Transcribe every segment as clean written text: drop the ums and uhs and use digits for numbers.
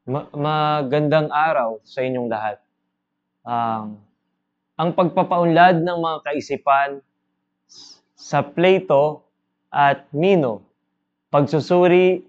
Magandang araw sa inyong lahat. Ang pagpapaunlad ng mga kaisipan sa Plato at Mino, pagsusuri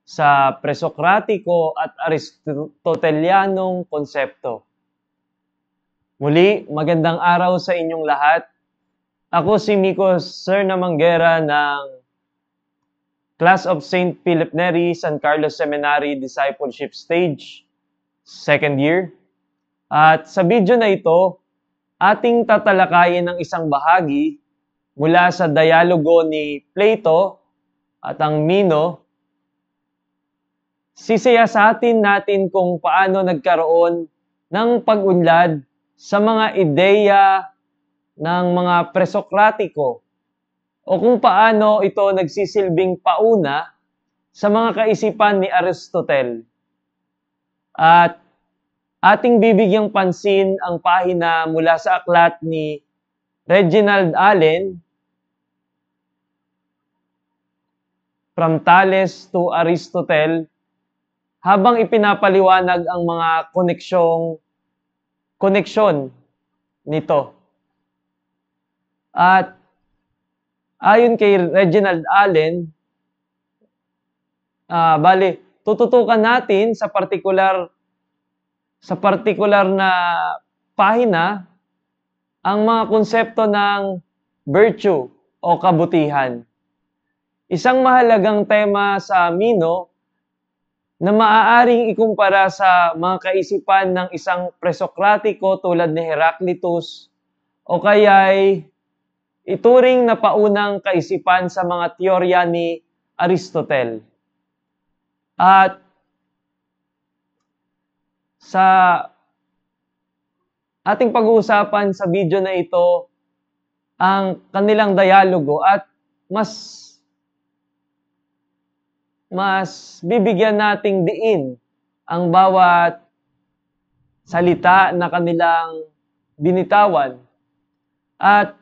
sa presokratiko at aristotelianong konsepto. Muli, magandang araw sa inyong lahat. Ako si Miko Sir Namanggera ng Class of St. Philip Neri, San Carlos Seminary Discipleship Stage, second year. At sa video na ito, ating tatalakayin ng isang bahagi mula sa dialogo ni Plato at ang Mino. Sisiyasatin natin kung paano nagkaroon ng pag-unlad sa mga ideya ng mga presokratiko o kung paano ito nagsisilbing pauna sa mga kaisipan ni Aristotle. At ating bibigyang pansin ang pahina mula sa aklat ni Reginald Allen, From Thales to Aristotle, habang ipinapaliwanag ang mga koneksyon nito. At ayon kay Reginald Allen, tututukan natin sa partikular na pahina ang mga konsepto ng virtue o kabutihan. Isang mahalagang tema sa Mino na maaaring ikumpara sa mga kaisipan ng isang presokratiko tulad ni Heraclitus o kaya'y ituring na paunang kaisipan sa mga teorya ni Aristotle. At sa ating pag-uusapan sa video na ito ang kanilang dialogo at mas bibigyan nating diin ang bawat salita na kanilang binitawan. At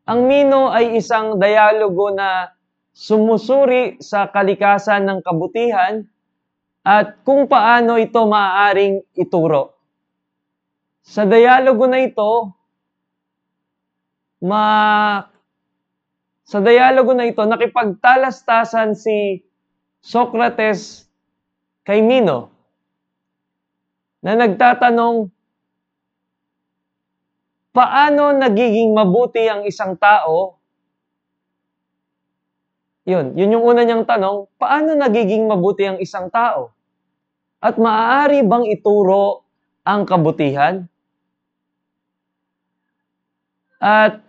ang Mino ay isang dialogo na sumusuri sa kalikasan ng kabutihan at kung paano ito maaaring ituro. Sa dialogo na ito, nakipagtalastasan si Socrates kay Mino na nagtatanong, paano nagiging mabuti ang isang tao? Yun yung una niyang tanong, paano nagiging mabuti ang isang tao? At maaari bang ituro ang kabutihan? At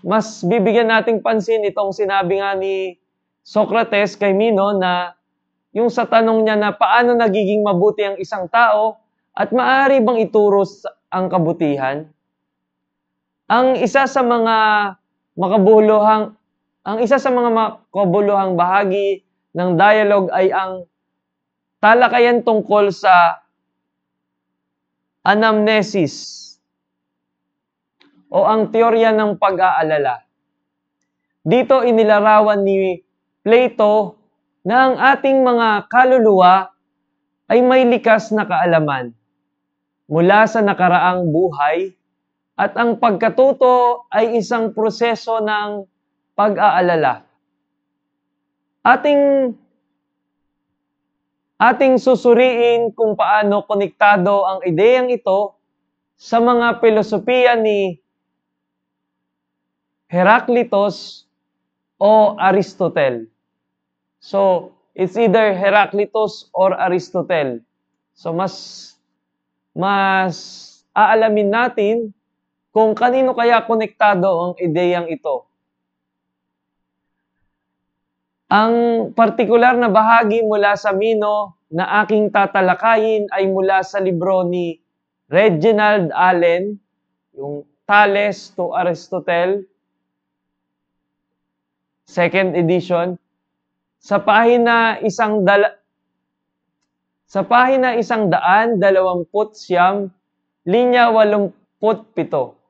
mas bibigyan nating pansin itong sinabi nga ni Socrates kay Mino na yung sa tanong niya na paano nagiging mabuti ang isang tao at maaari bang ituro ang kabutihan? Ang isa sa mga makabuluhang bahagi ng dialogue ay ang talakayan tungkol sa anamnesis o ang teorya ng pag-aalala. Dito inilarawan ni Plato na ang ating mga kaluluwa ay may likas na kaalaman mula sa nakaraang buhay at ang pagkatuto ay isang proseso ng pag-aalala. Ating susuriin kung paano konektado ang ideyang ito sa mga filosofiya ni Heraclitus o Aristotle. So, it's either Heraclitus or Aristotle. So, mas aalamin natin kung kanino kaya konektado ang ideyang ito. Ang partikular na bahagi mula sa Mino na aking tatalakayin ay mula sa libro ni Reginald Allen, yung Thales to Aristotle, second edition, sa pahina 129, linya 87.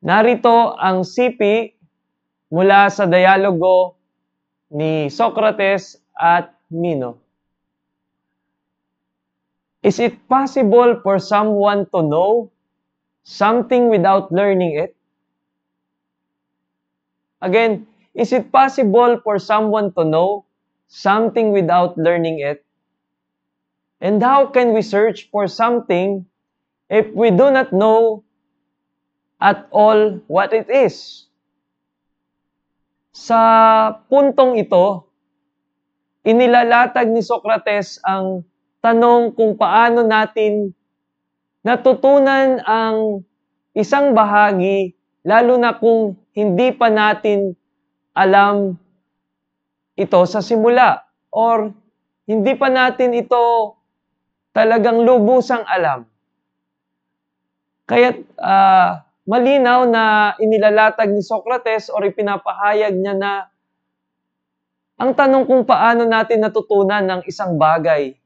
Narito ang sipi mula sa dialogo ni Socrates at Mino. Is it possible for someone to know something without learning it? Again, is it possible for someone to know something without learning it? And how can we search for something if we do not know at all what it is? Sa puntong ito, inilalatag ni Socrates ang tanong kung paano natin natutunan ang isang bahagi, lalo na kung hindi pa natin alam ito sa simula or hindi pa natin ito talagang lubusang alam. Kaya malinaw na inilalatag ni Socrates or ipinapahayag niya na ang tanong kung paano natin natutunan ng isang bagay,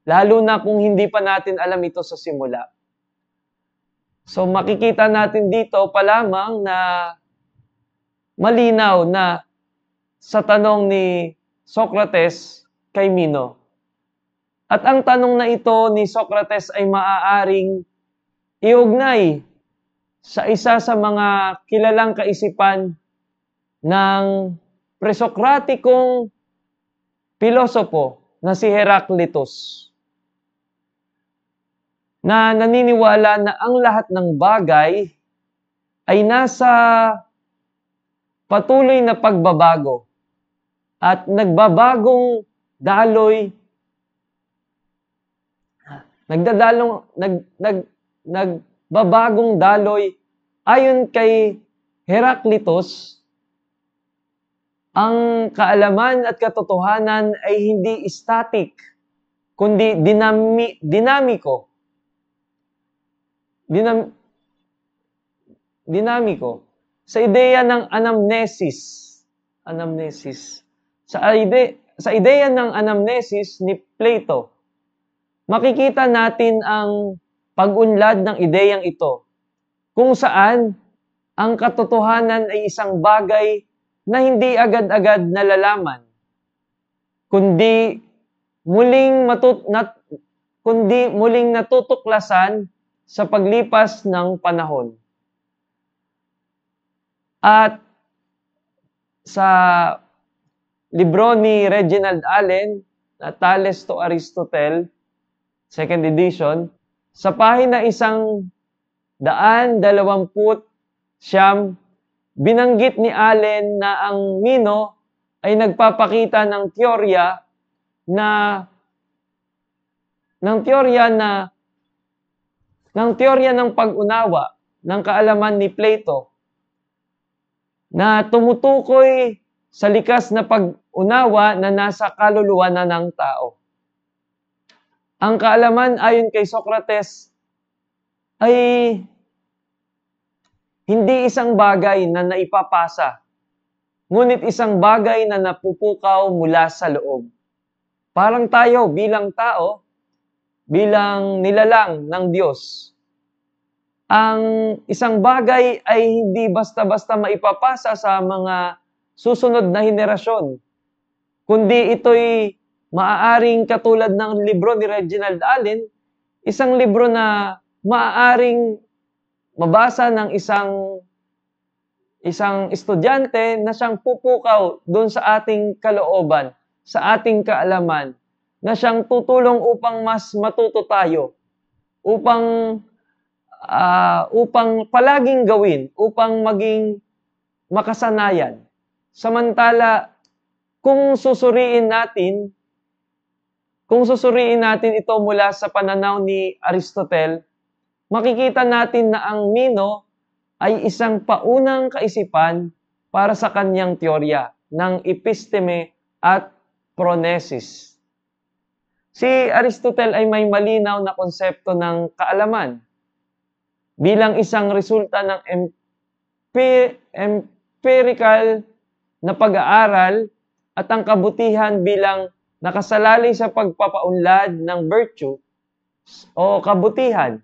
lalo na kung hindi pa natin alam ito sa simula. So makikita natin dito pa lamang na malinaw na sa tanong ni Socrates kay Mino. At ang tanong na ito ni Socrates ay maaaring iugnay sa isa sa mga kilalang kaisipan ng presokratikong pilosopo na si Heraclitus, na naniniwala na ang lahat ng bagay ay nasa patuloy na pagbabago at nagbabagong daloy, nagbabagong daloy. Ayon kay Heraclitus, ang kaalaman at katotohanan ay hindi static, kundi dinamiko. Sa ideya ng anamnesis. Sa ideya ng anamnesis ni Plato, makikita natin ang pag-unlad ng ideyang ito, kung saan ang katotohanan ay isang bagay na hindi agad-agad nalalaman, kundi muling natutuklasan sa paglipas ng panahon. At sa libro ni Reginald Allen, na Thales to Aristotle, 2nd edition, sa pahina 129, binanggit ni Allen na ang Mino ay nagpapakita ng teorya ng pag-unawa ng kaalaman ni Plato na tumutukoy sa likas na pag-unawa na nasa kaluluwa na ng tao. Ang kaalaman ayon kay Socrates ay hindi isang bagay na naipapasa, ngunit isang bagay na napupukaw mula sa loob. Parang tayo bilang tao, bilang nilalang ng Diyos, ang isang bagay ay hindi basta-basta maipapasa sa mga susunod na henerasyon, kundi ito'y maaaring katulad ng libro ni Reginald Allen, isang libro na maaaring mabasa ng isang estudyante na siyang pupukaw doon sa ating kalooban, sa ating kaalaman, na siyang tutulong upang mas matuto tayo, upang palaging gawin, upang maging makasanayan. Samantala, kung susuriin natin ito mula sa pananaw ni Aristotle, makikita natin na ang Mino ay isang paunang kaisipan para sa kanyang teorya ng episteme at phronesis. Si Aristotle ay may malinaw na konsepto ng kaalaman bilang isang resulta ng empirical na pag-aaral at ang kabutihan bilang nakasalalay sa pagpapaunlad ng virtue o kabutihan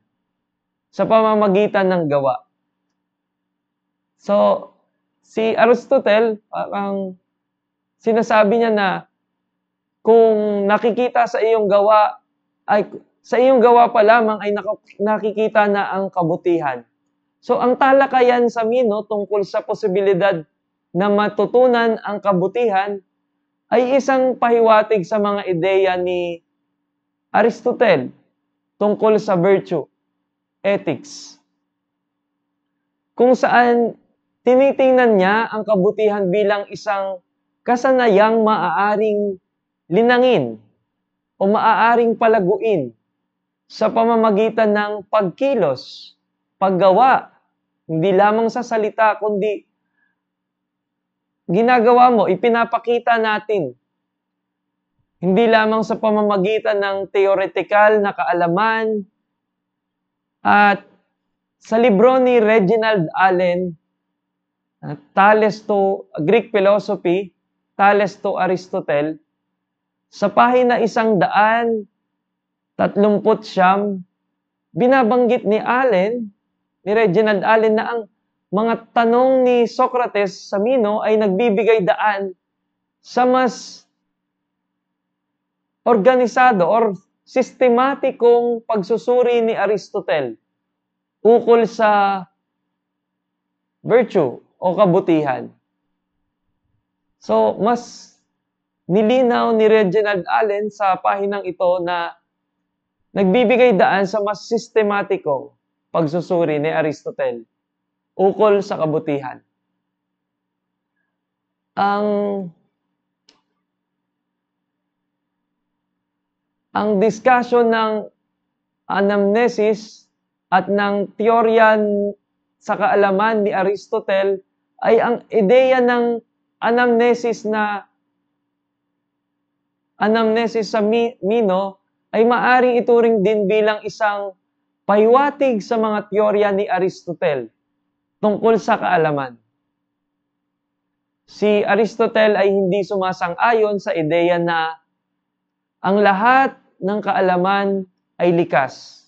sa pamamagitan ng gawa. So, si Aristotle, ang sinasabi niya na kung nakikita sa iyong gawa ay sa iyong gawa pa lamang ay nakikita na ang kabutihan. So ang talakayan sa Mino tungkol sa posibilidad na matutunan ang kabutihan ay isang pahiwatig sa mga ideya ni Aristotle tungkol sa virtue, ethics, kung saan tinitingnan niya ang kabutihan bilang isang kasanayang maaaring linangin o maaaring palaguin sa pamamagitan ng pagkilos, paggawa, hindi lamang sa salita kundi ginagawa mo, ipinapakita natin. Hindi lamang sa pamamagitan ng theoretical na kaalaman. At sa libro ni Reginald Allen, Thales to Greek Philosophy, Thales to Aristotle, sa pahina 139, binabanggit ni Reginald Allen na ang mga tanong ni Socrates sa Mino ay nagbibigay daan sa mas organisado or sistematikong pagsusuri ni Aristotle ukol sa virtue o kabutihan. So, mas nilinaw ni Reginald Allen sa pahinang ito na nagbibigay daan sa mas sistematikong pagsusuri ni Aristotle ukol sa kabutihan. Ang discussion ng anamnesis at ng teorya sa kaalaman ni Aristotle ay ang ideya ng anamnesis sa Mino ay maaring ituring din bilang isang pahiwatig sa mga teorya ni Aristotle tungkol sa kaalaman. Si Aristotle ay hindi sumasang-ayon sa ideya na ang lahat ng kaalaman ay likas.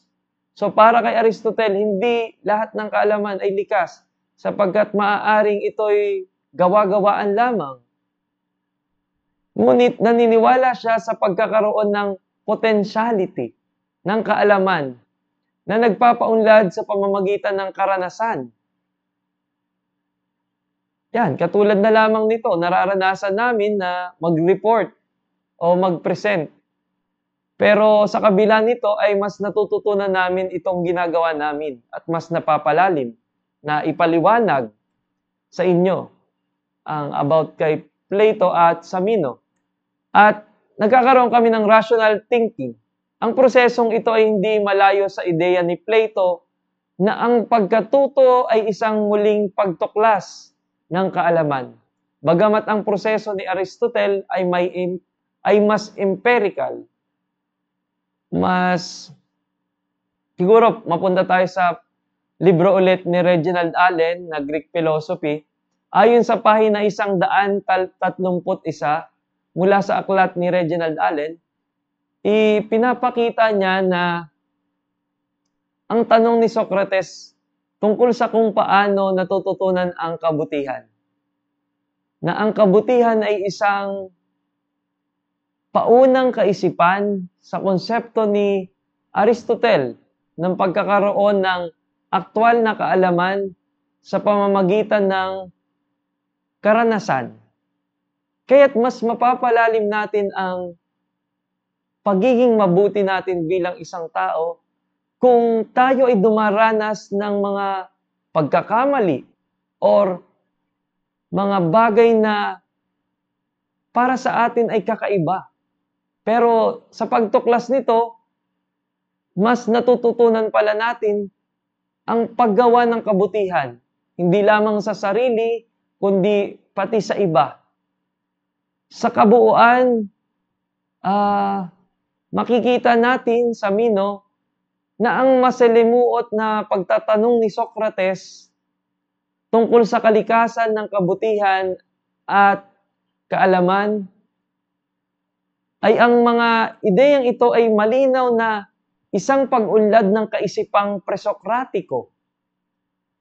So para kay Aristotle, hindi lahat ng kaalaman ay likas sapagkat maaaring ito'y gawa-gawaan lamang. Ngunit naniniwala siya sa pagkakaroon ng potentiality ng kaalaman na nagpapaunlad sa pamamagitan ng karanasan. Yan, katulad na lamang nito, nararanasan namin na mag-report o mag-present. Pero sa kabila nito ay mas natututunan namin itong ginagawa namin at mas napapalalim na ipaliwanag sa inyo ang about kay Plato at sa Mino. At nagkakaroon kami ng rational thinking. Ang prosesong ito ay hindi malayo sa ideya ni Plato na ang pagkatuto ay isang muling pagtuklas ng kaalaman. Bagamat ang proseso ni Aristotle ay mas empirical, siguro mapunta tayo sa libro ulit ni Reginald Allen na Greek Philosophy. Ayon sa pahina 131 mula sa aklat ni Reginald Allen, ipinapakita niya na ang tanong ni Socrates tungkol sa kung paano natututunan ang kabutihan. Na ang kabutihan ay isang paunang kaisipan sa konsepto ni Aristotle ng pagkakaroon ng aktwal na kaalaman sa pamamagitan ng karanasan. Kaya't mas mapapalalim natin ang pagiging mabuti natin bilang isang tao kung tayo ay dumaranas ng mga pagkakamali or mga bagay na para sa atin ay kakaiba. Pero sa pagtuklas nito, mas natututunan pala natin ang paggawa ng kabutihan. Hindi lamang sa sarili, kundi pati sa iba. Sa kabuuan, makikita natin sa Mino na ang masalimuot na pagtatanong ni Socrates tungkol sa kalikasan ng kabutihan at kaalaman ay ang mga ideyang ito ay malinaw na isang pag-unlad ng kaisipang presokratiko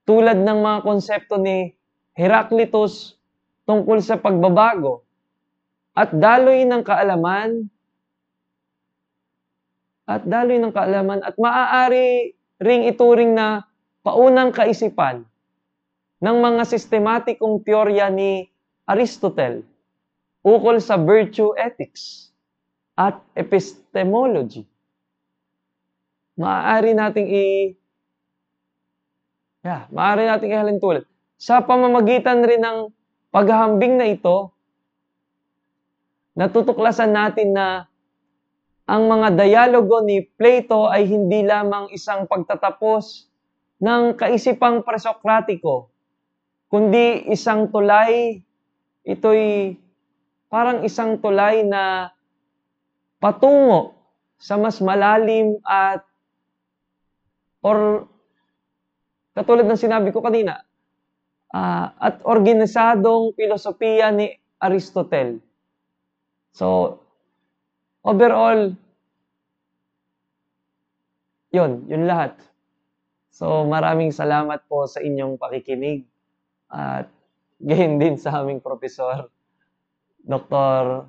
tulad ng mga konsepto ni Heraclitus tungkol sa pagbabago at daloy ng kaalaman at daloy ng kaalaman at maaari ring ituring na paunang kaisipan ng mga sistematikong teorya ni Aristotle ukol sa virtue ethics at epistemology. Maaari nating ihalin tulad. Sa pamamagitan rin ng paghahambing na ito, natutuklasan natin na ang mga dialogo ni Plato ay hindi lamang isang pagtatapos ng kaisipang presokratiko, kundi isang tulay, ito'y parang isang tulay na patungo sa mas malalim at katulad ng sinabi ko kanina, at organisadong filosofiya ni Aristotle. So, overall, yun lahat. So, maraming salamat po sa inyong pakikinig at gayon din sa aming profesor, Dr.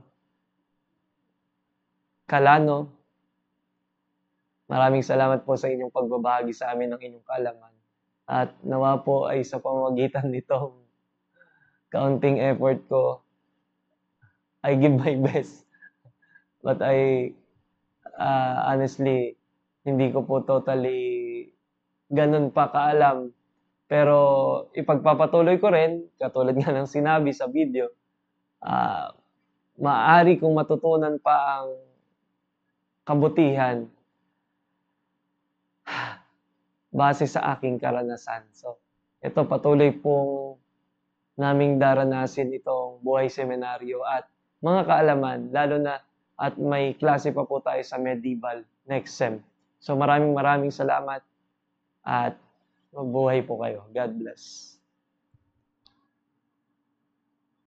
Calano. Maraming salamat po sa inyong pagbabahagi sa amin ng inyong kaalaman. At nawa po ay sa pamamagitan nitong kaunting effort ko, I give my best. But honestly, hindi ko po totally ganun pa kaalam. Pero ipagpapatuloy ko rin, katulad nga ng sinabi sa video, maaari kong matutunan pa ang kabutihan base sa aking karanasan. So, ito patuloy pong naming daranasin itong buhay seminaryo at mga kaalaman, lalo na at may klase pa po tayo sa medieval next sem. So maraming salamat at mabuhay po kayo. God bless.